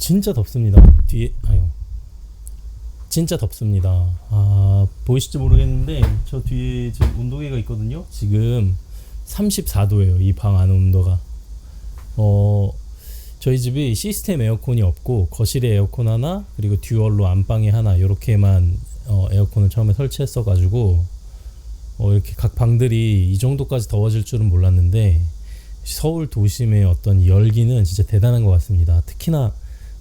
진짜 덥습니다. 뒤에 아유 진짜 덥습니다. 보이실지 모르겠는데 저 뒤에 지금 온도계가 있거든요. 지금 34도예요. 이 방 안에 온도가. 저희 집이 시스템 에어컨이 없고 거실에 에어컨 하나 그리고 듀얼로 안방에 하나 이렇게만 에어컨을 처음에 설치했어 가지고 이렇게 각 방들이 이 정도까지 더워질 줄은 몰랐는데 서울 도심의 어떤 열기는 진짜 대단한 것 같습니다. 특히나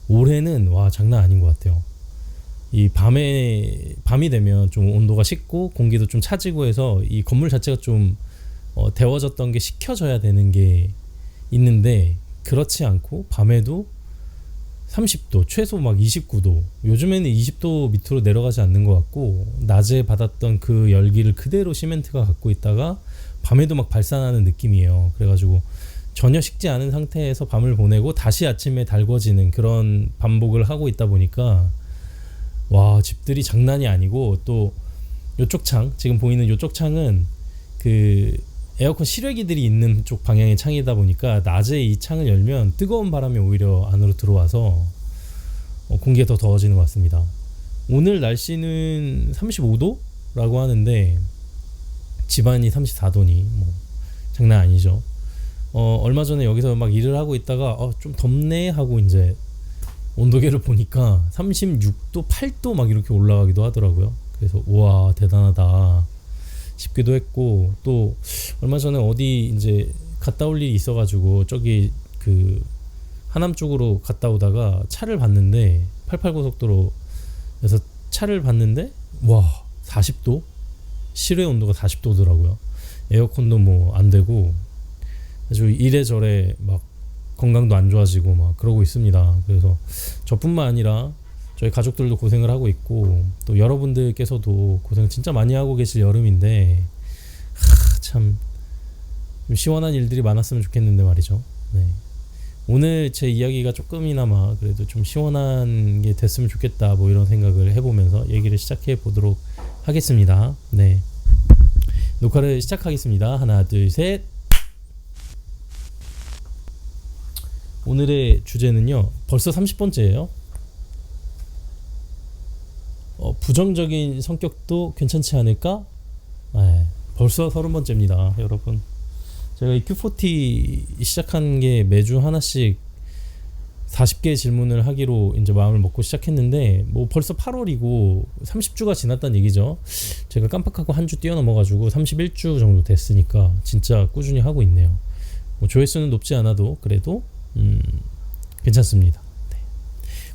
올해는 와 장난 아닌 것 같아요. 이 밤이 되면 좀 온도가 식고 공기도 좀 차지고 해서 이 건물 자체가 좀 데워졌던 게 식혀져야 되는 게 있는데 그렇지 않고 밤에도 30도 최소 막 29도 요즘에는 20도 밑으로 내려가지 않는 것 같고 낮에 받았던 그 열기를 그대로 시멘트가 갖고 있다가 밤에도 막 발산하는 느낌이에요. 그래가지고 전혀 식지 않은 상태에서 밤을 보내고 다시 아침에 달궈지는 그런 반복을 하고 있다 보니까 와 집들이 장난이 아니고 또 요쪽 창 지금 보이는 요쪽 창은 그 에어컨 실외기들이 있는 쪽 방향의 창이다 보니까 낮에 이 창을 열면 뜨거운 바람이 오히려 안으로 들어와서 공기가 더 더워지는 것 같습니다. 오늘 날씨는 35도라고 하는데 집안이 34도니 뭐 장난 아니죠. 얼마 전에 여기서 막 일을 하고 있다가 좀 덥네 하고 이제 온도계를 보니까 36도 8도 막 이렇게 올라가기도 하더라고요. 그래서 우와 대단하다 싶기도 했고 또 얼마 전에 어디 이제 갔다 올 일이 있어가지고 저기 그 하남 쪽으로 갔다 오다가 차를 봤는데 88고속도로에서 차를 봤는데 와 40도 실외 온도가 40도더라고요. 에어컨도 뭐 안 되고 아주 이래저래 막 건강도 안 좋아지고 막 그러고 있습니다. 그래서 저뿐만 아니라 저희 가족들도 고생을 하고 있고 또 여러분들께서도 고생 진짜 많이 하고 계실 여름인데 참 좀 시원한 일들이 많았으면 좋겠는데 말이죠. 네. 오늘 제 이야기가 조금이나마 그래도 좀 시원한 게 됐으면 좋겠다 뭐 이런 생각을 해보면서 얘기를 시작해 보도록 하겠습니다. 네. 녹화를 시작하겠습니다. 하나 둘 셋. 오늘의 주제는요 벌써 30번째예요. 부정적인 성격도 괜찮지 않을까? 벌써 30번째입니다 여러분. 제가 이 Q40 시작한 게 매주 하나씩 40개 질문을 하기로 이제 마음을 먹고 시작했는데 뭐 벌써 8월이고 30주가 지났다는 얘기죠. 제가 깜빡하고 한 주 뛰어넘어가지고 31주 정도 됐으니까 진짜 꾸준히 하고 있네요. 뭐 조회수는 높지 않아도 그래도 괜찮습니다. 네.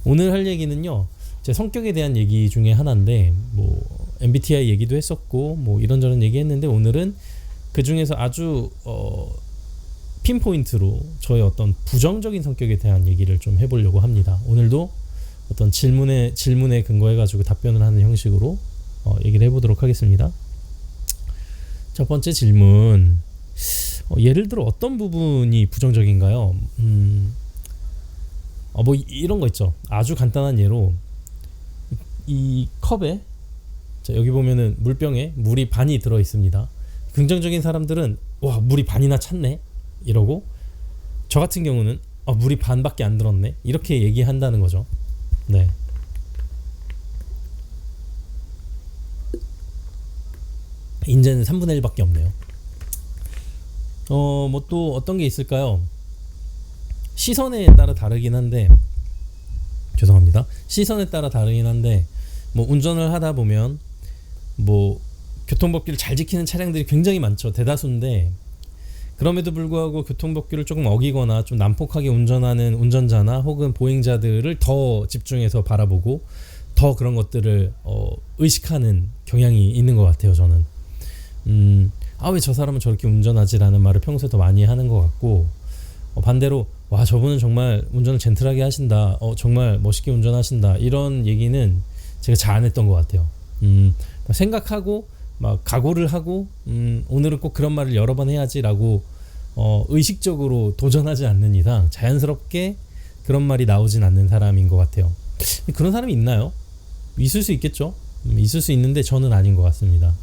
오늘 할 얘기는요 제 성격에 대한 얘기 중에 하나인데 뭐 MBTI 얘기도 했었고 뭐 이런저런 얘기했는데 오늘은 그 중에서 아주 핀포인트로 저의 어떤 부정적인 성격에 대한 얘기를 좀 해보려고 합니다. 오늘도 어떤 질문에 근거해가지고 답변을 하는 형식으로 얘기를 해보도록 하겠습니다. 첫 번째 질문. 예를 들어 어떤 부분이 부정적인가요? 뭐 이런 거 있죠. 아주 간단한 예로 이 컵에 자, 여기 보면은 물병에 물이 반이 들어 있습니다. 긍정적인 사람들은 와 물이 반이나 찼네 이러고 저 같은 경우는 물이 반밖에 안 들었네 이렇게 얘기한다는 거죠. 네. 인제는 3분의 1밖에 없네요. 뭐 또 어떤 게 있을까요? 시선에 따라 다르긴 한데 죄송합니다. 시선에 따라 다르긴 한데 뭐 운전을 하다 보면 뭐 교통법규를 잘 지키는 차량들이 굉장히 많죠. 대다수인데 그럼에도 불구하고 교통법규를 조금 어기거나 좀 난폭하게 운전하는 운전자나 혹은 보행자들을 더 집중해서 바라보고 더 그런 것들을 의식하는 경향이 있는 것 같아요. 저는 왜 저 사람은 저렇게 운전하지라는 말을 평소에 더 많이 하는 것 같고 반대로 와 저분은 정말 운전을 젠틀하게 하신다 정말 멋있게 운전하신다 이런 얘기는 제가 잘 안 했던 것 같아요. 생각하고 막 각오를 하고 오늘은 꼭 그런 말을 여러 번 해야지라고 의식적으로 도전하지 않는 이상 자연스럽게 그런 말이 나오진 않는 사람인 것 같아요. 그런 사람이 있나요? 있을 수 있겠죠. 있을 수 있는데 저는 아닌 것 같습니다.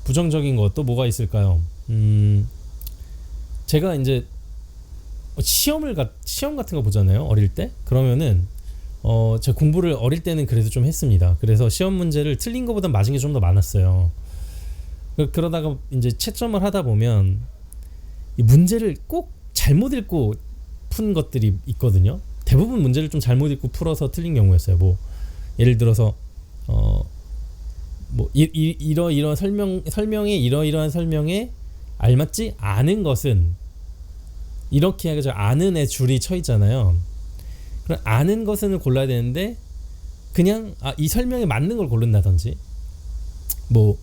부정적인 것도 뭐가 있을까요? 제가 이제 시험 같은 거 보잖아요. 어릴 때. 그러면은 제가 공부를 어릴 때는 그래도 좀 했습니다. 그래서 시험 문제를 틀린 거보다 맞은 게 좀 더 많았어요. 그러다가 이제 채점을 하다 보면 이 문제를 꼭 잘못 읽고 푼 것들이 있거든요. 대부분 문제를 좀 잘못 읽고 풀어서 틀린 경우였어요. 뭐 예를 들어서 뭐 이러이러한 설명에 이러이러한 설명에 알맞지 않은 것은 이렇게 해가지고 아는의 줄이 쳐 있잖아요. 그럼 아는 것을 골라야 되는데 그냥 이 설명에 맞는 걸 고른다든지 뭐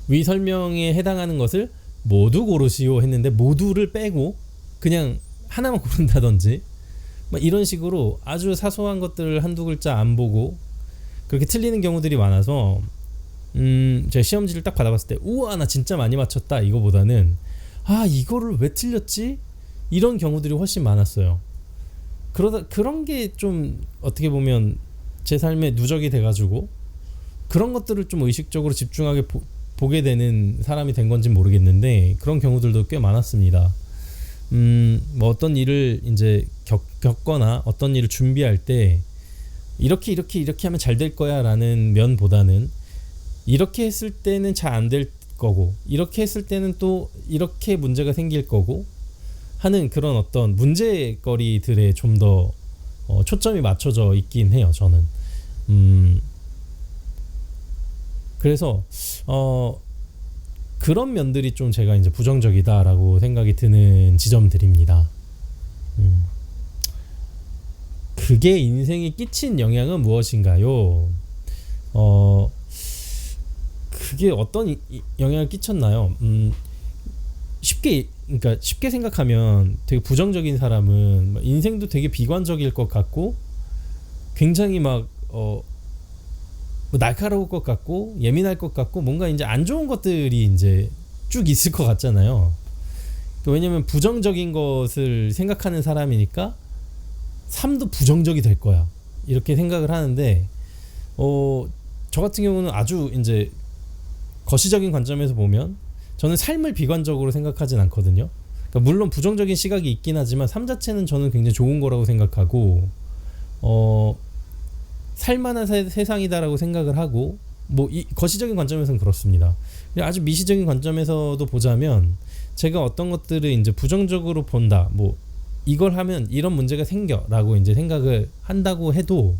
위 설명에 해당하는 것을 모두 고르시오 했는데 모두를 빼고 그냥 하나만 고른다든지 막 이런 식으로 아주 사소한 것들을 한두 글자 안 보고 그렇게 틀리는 경우들이 많아서 제가 시험지를 딱 받아봤을 때 우와 나 진짜 많이 맞췄다 이거보다는 이거를 왜 틀렸지? 이런 경우들이 훨씬 많았어요. 그런 게 좀 어떻게 보면 제 삶의 누적이 돼가지고 그런 것들을 좀 의식적으로 집중하게 보게 되는 사람이 된 건지 모르겠는데 그런 경우들도 꽤 많았습니다. 뭐 어떤 일을 이제 겪거나 어떤 일을 준비할 때 이렇게 하면 잘 될 거야 라는 면보다는 이렇게 했을 때는 잘 안 될 거고 이렇게 했을 때는 또 이렇게 문제가 생길 거고 하는 그런 어떤 문제거리들에 좀 더 초점이 맞춰져 있긴 해요. 저는 그래서 그런 면들이 좀 제가 이제 부정적이다라고 생각이 드는 지점들입니다. 그게 인생에 끼친 영향은 무엇인가요? 그게 어떤 영향을 끼쳤나요? 쉽게 생각하면 되게 부정적인 사람은 인생도 되게 비관적일 것 같고 굉장히 막 뭐 날카로울 것 같고 예민할 것 같고 뭔가 이제 안 좋은 것들이 이제 쭉 있을 것 같잖아요. 왜냐면 부정적인 것을 생각하는 사람이니까 삶도 부정적이 될 거야 이렇게 생각을 하는데 저 같은 경우는 아주 이제 거시적인 관점에서 보면 저는 삶을 비관적으로 생각하진 않거든요. 그러니까 물론 부정적인 시각이 있긴 하지만 삶 자체는 저는 굉장히 좋은 거라고 생각하고 살만한 세상이다라고 생각을 하고 뭐 이 거시적인 관점에서는 그렇습니다. 아주 미시적인 관점에서도 보자면 제가 어떤 것들을 이제 부정적으로 본다, 뭐 이걸 하면 이런 문제가 생겨라고 이제 생각을 한다고 해도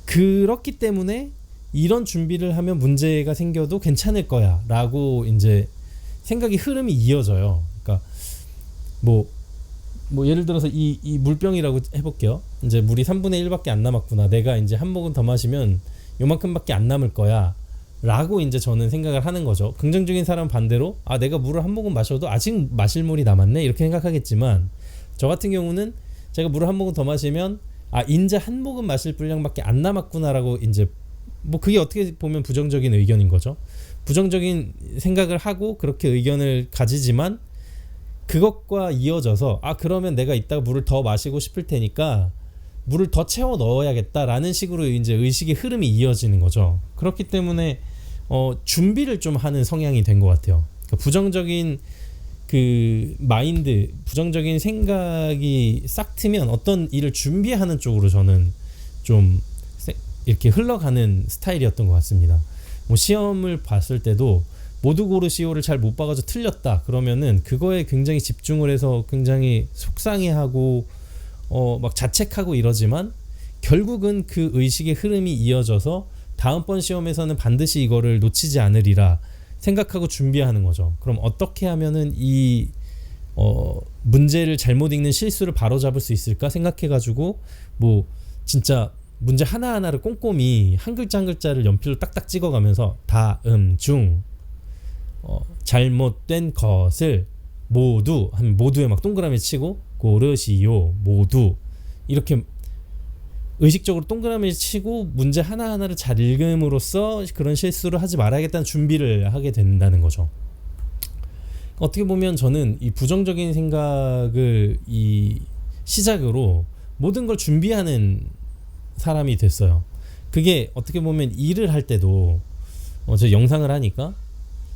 그렇기 때문에 이런 준비를 하면 문제가 생겨도 괜찮을 거야라고 이제 생각이 흐름이 이어져요. 그러니까 뭐 예를 들어서 이 물병이라고 해볼게요. 이제 물이 3분의 1밖에 안 남았구나. 내가 이제 한 모금 더 마시면 요만큼밖에 안 남을 거야. 라고 이제 저는 생각을 하는 거죠. 긍정적인 사람 반대로 내가 물을 한 모금 마셔도 아직 마실 물이 남았네 이렇게 생각하겠지만 저 같은 경우는 제가 물을 한 모금 더 마시면 이제 한 모금 마실 분량밖에 안 남았구나라고 이제 뭐 그게 어떻게 보면 부정적인 의견인 거죠. 부정적인 생각을 하고 그렇게 의견을 가지지만 그것과 이어져서 그러면 내가 이따가 물을 더 마시고 싶을 테니까 물을 더 채워 넣어야겠다라는 식으로 이제 의식의 흐름이 이어지는 거죠. 그렇기 때문에 준비를 좀 하는 성향이 된 것 같아요. 그러니까 부정적인 그 마인드, 부정적인 생각이 싹 트면 어떤 일을 준비하는 쪽으로 저는 좀 이렇게 흘러가는 스타일이었던 것 같습니다. 뭐 시험을 봤을 때도 모두 고르시오를 잘 못 봐가지고 틀렸다 그러면은 그거에 굉장히 집중을 해서 굉장히 속상해하고 막 자책하고 이러지만 결국은 그 의식의 흐름이 이어져서 다음번 시험에서는 반드시 이거를 놓치지 않으리라 생각하고 준비하는 거죠. 그럼 어떻게 하면은 이 문제를 잘못 읽는 실수를 바로잡을 수 있을까 생각해가지고 뭐 진짜 문제 하나하나를 꼼꼼히 한 글자 한 글자를 연필로 딱딱 찍어가면서 다음 중 잘못된 것을 모두 하면 모두에 막 동그라미 치고 고르시오 모두 이렇게 의식적으로 동그라미 치고 문제 하나하나를 잘 읽음으로써 그런 실수를 하지 말아야겠다는 준비를 하게 된다는 거죠. 어떻게 보면 저는 이 부정적인 생각을 이 시작으로 모든 걸 준비하는 사람이 됐어요. 그게 어떻게 보면 일을 할 때도 제가 영상을 하니까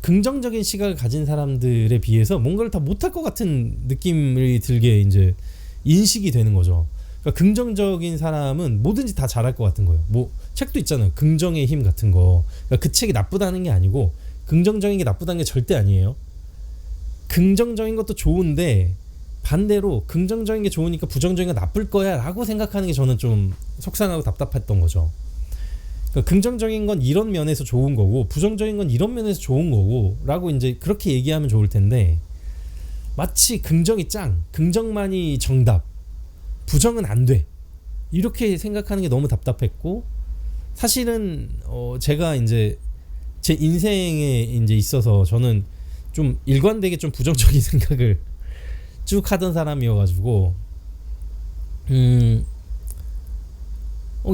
긍정적인 시각을 가진 사람들에 비해서 뭔가를 다 못할 것 같은 느낌이 들게 이제 인식이 되는 거죠. 그러니까 긍정적인 사람은 뭐든지 다 잘할 것 같은 거예요. 뭐 책도 있잖아요. 긍정의 힘 같은 거. 그러니까 그 책이 나쁘다는 게 아니고 긍정적인 게 나쁘다는 게 절대 아니에요. 긍정적인 것도 좋은데 반대로 긍정적인 게 좋으니까 부정적인 게 나쁠 거야 라고 생각하는 게 저는 좀 속상하고 답답했던 거죠. 그러니까 긍정적인 건 이런 면에서 좋은 거고 부정적인 건 이런 면에서 좋은 거고 라고 이제 그렇게 얘기하면 좋을 텐데 마치 긍정이 긍정만이 정답, 부정은 안 돼. 이렇게 생각하는 게 너무 답답했고 사실은 제가 이제 제 인생에 이제 있어서 저는 좀 일관되게 좀 부정적인 생각을 쭉 하던 사람이어가지고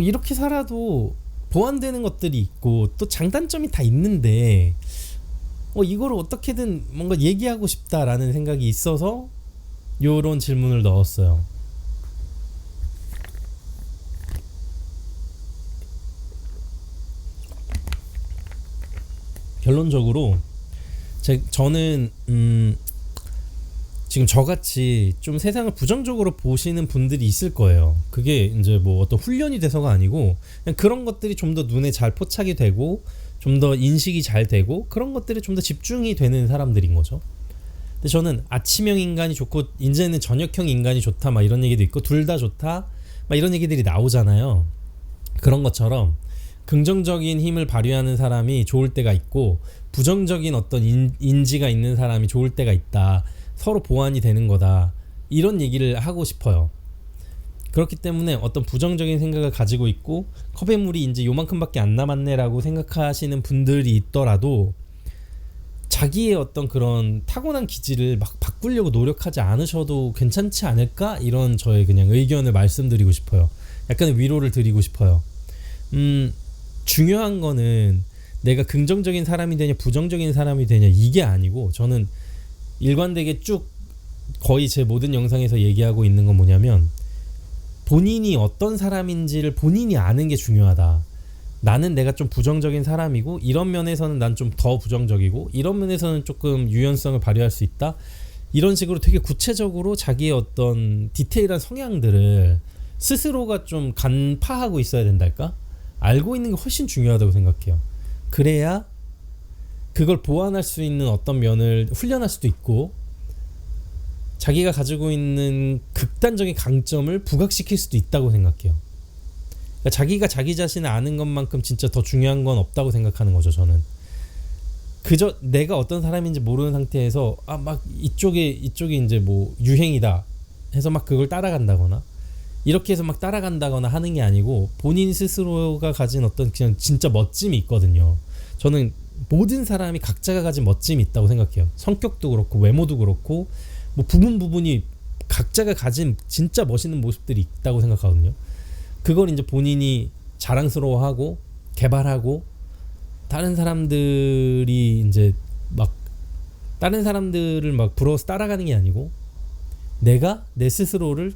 이렇게 살아도 보완되는 것들이 있고 또 장단점이 다 있는데 이거를 어떻게든 뭔가 얘기하고 싶다라는 생각이 있어서 요런 질문을 넣었어요. 결론적으로 저는 지금 저같이 좀 세상을 부정적으로 보시는 분들이 있을 거예요. 그게 이제 뭐 어떤 훈련이 돼서가 아니고 그냥 그런 것들이 좀 더 눈에 잘 포착이 되고 좀 더 인식이 잘 되고 그런 것들이 좀 더 집중이 되는 사람들인 거죠. 근데 저는 아침형 인간이 좋고 이제는 저녁형 인간이 좋다 막 이런 얘기도 있고 둘 다 좋다 막 이런 얘기들이 나오잖아요. 그런 것처럼 긍정적인 힘을 발휘하는 사람이 좋을 때가 있고 부정적인 어떤 인지가 있는 사람이 좋을 때가 있다. 서로 보완이 되는 거다. 이런 얘기를 하고 싶어요. 그렇기 때문에 어떤 부정적인 생각을 가지고 있고 컵에 물이 이제 요만큼밖에 안 남았네라고 생각하시는 분들이 있더라도 자기의 어떤 그런 타고난 기질을 막 바꾸려고 노력하지 않으셔도 괜찮지 않을까? 이런 저의 그냥 의견을 말씀드리고 싶어요. 약간의 위로를 드리고 싶어요. 중요한 거는 내가 긍정적인 사람이 되냐 부정적인 사람이 되냐 이게 아니고 저는 일관되게 쭉 거의 제 모든 영상에서 얘기하고 있는 건 뭐냐면 본인이 어떤 사람인지를 본인이 아는 게 중요하다. 나는 내가 좀 부정적인 사람이고 이런 면에서는 난 좀 더 부정적이고 이런 면에서는 조금 유연성을 발휘할 수 있다. 이런 식으로 되게 구체적으로 자기의 어떤 디테일한 성향들을 스스로가 좀 간파하고 있어야 된달까? 알고 있는 게 훨씬 중요하다고 생각해요. 그래야 그걸 보완할 수 있는 어떤 면을 훈련할 수도 있고 자기가 가지고 있는 극단적인 강점을 부각시킬 수도 있다고 생각해요. 그러니까 자기가 자기 자신을 아는 것만큼 진짜 더 중요한 건 없다고 생각하는 거죠. 저는 그저 내가 어떤 사람인지 모르는 상태에서 막 이쪽에 이제 뭐 유행이다 해서 막 그걸 따라간다거나 이렇게 해서 막 따라간다거나 하는 게 아니고 본인 스스로가 가진 어떤 그냥 진짜 멋짐이 있거든요. 저는 모든 사람이 각자가 가진 멋짐이 있다고 생각해요. 성격도 그렇고 외모도 그렇고 뭐 부분이 각자가 가진 진짜 멋있는 모습들이 있다고 생각하거든요. 그걸 이제 본인이 자랑스러워하고 개발하고 다른 사람들이 이제 막 다른 사람들을 막 부러워서 따라가는 게 아니고 내가 내 스스로를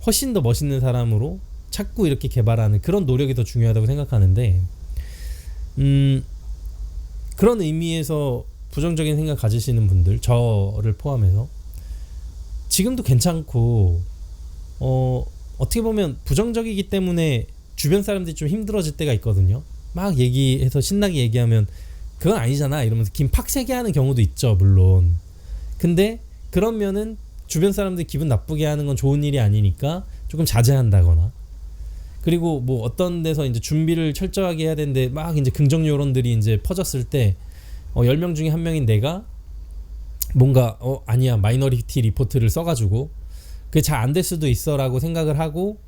훨씬 더 멋있는 사람으로 자꾸 이렇게 개발하는 그런 노력이 더 중요하다고 생각하는데 그런 의미에서 부정적인 생각 가지시는 분들 저를 포함해서 지금도 괜찮고 어떻게 보면 부정적이기 때문에 주변 사람들이 좀 힘들어질 때가 있거든요. 막 얘기해서 신나게 얘기하면 그건 아니잖아 이러면서 김팍세게 하는 경우도 있죠. 물론 근데 그러면은 주변 사람들이 기분 나쁘게 하는 건 좋은 일이 아니니까 조금 자제한다거나 그리고 뭐 어떤 데서 이제 준비를 철저하게 해야 되는데 막 이제 긍정 여론들이 이제 퍼졌을 때 10명 중에 한 명인 내가 뭔가 아니야 마이너리티 리포트를 써가지고 그게 잘 안 될 수도 있어라고 생각을 하고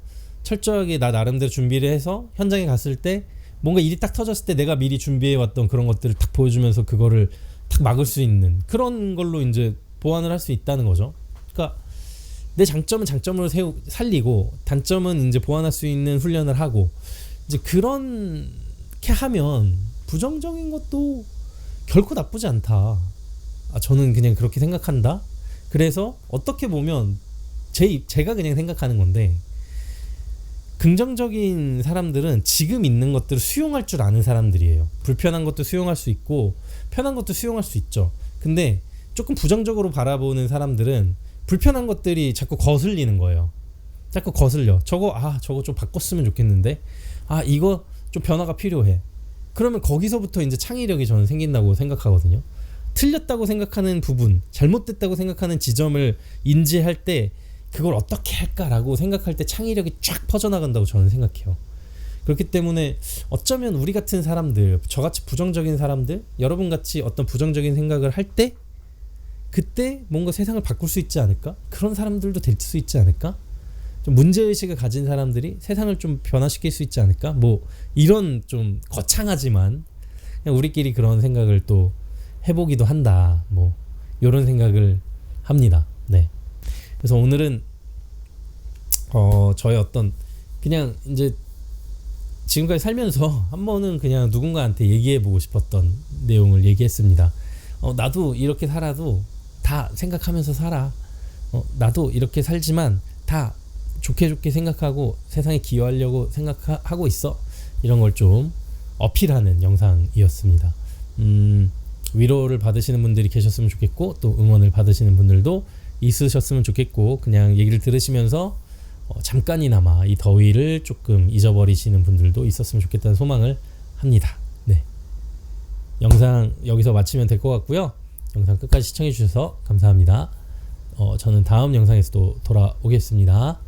철저하게 나 나름대로 준비를 해서 현장에 갔을 때 뭔가 일이 딱 터졌을 때 내가 미리 준비해왔던 그런 것들을 딱 보여주면서 그거를 딱 막을 수 있는 그런 걸로 이제 보완을 할 수 있다는 거죠. 그러니까 내 장점은 장점으로 살리고 단점은 이제 보완할 수 있는 훈련을 하고 이제 그렇게 하면 부정적인 것도 결코 나쁘지 않다. 저는 그냥 그렇게 생각한다. 그래서 어떻게 보면 제가 그냥 생각하는 건데 긍정적인 사람들은 지금 있는 것들을 수용할 줄 아는 사람들이에요. 불편한 것도 수용할 수 있고 편한 것도 수용할 수 있죠. 근데 조금 부정적으로 바라보는 사람들은 불편한 것들이 자꾸 거슬리는 거예요. 자꾸 거슬려. 저거 좀 바꿨으면 좋겠는데, 이거 좀 변화가 필요해. 그러면 거기서부터 이제 창의력이 저는 생긴다고 생각하거든요. 틀렸다고 생각하는 부분, 잘못됐다고 생각하는 지점을 인지할 때 그걸 어떻게 할까라고 생각할 때 창의력이 쫙 퍼져나간다고 저는 생각해요. 그렇기 때문에 어쩌면 우리 같은 사람들, 저같이 부정적인 사람들, 여러분같이 어떤 부정적인 생각을 할 때 그때 뭔가 세상을 바꿀 수 있지 않을까? 그런 사람들도 될 수 있지 않을까? 좀 문제의식을 가진 사람들이 세상을 좀 변화시킬 수 있지 않을까? 뭐 이런 좀 거창하지만 그냥 우리끼리 그런 생각을 또 해보기도 한다. 뭐 이런 생각을 합니다. 네. 그래서 오늘은 저의 어떤 그냥 이제 지금까지 살면서 한 번은 그냥 누군가한테 얘기해보고 싶었던 내용을 얘기했습니다. 나도 이렇게 살아도 다 생각하면서 살아. 나도 이렇게 살지만 다 좋게 생각하고 세상에 기여하려고 생각하고 있어. 이런 걸 좀 어필하는 영상이었습니다. 위로를 받으시는 분들이 계셨으면 좋겠고 또 응원을 받으시는 분들도 있으셨으면 좋겠고 그냥 얘기를 들으시면서 잠깐이나마 이 더위를 조금 잊어버리시는 분들도 있었으면 좋겠다는 소망을 합니다. 네. 영상 여기서 마치면 될 것 같고요. 영상 끝까지 시청해 주셔서 감사합니다. 저는 다음 영상에서 또 돌아오겠습니다.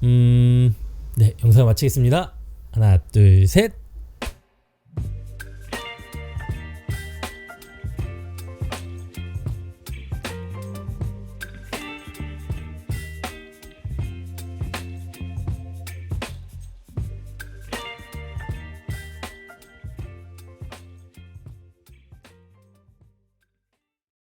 네, 영상 마치겠습니다. 하나, 둘, 셋.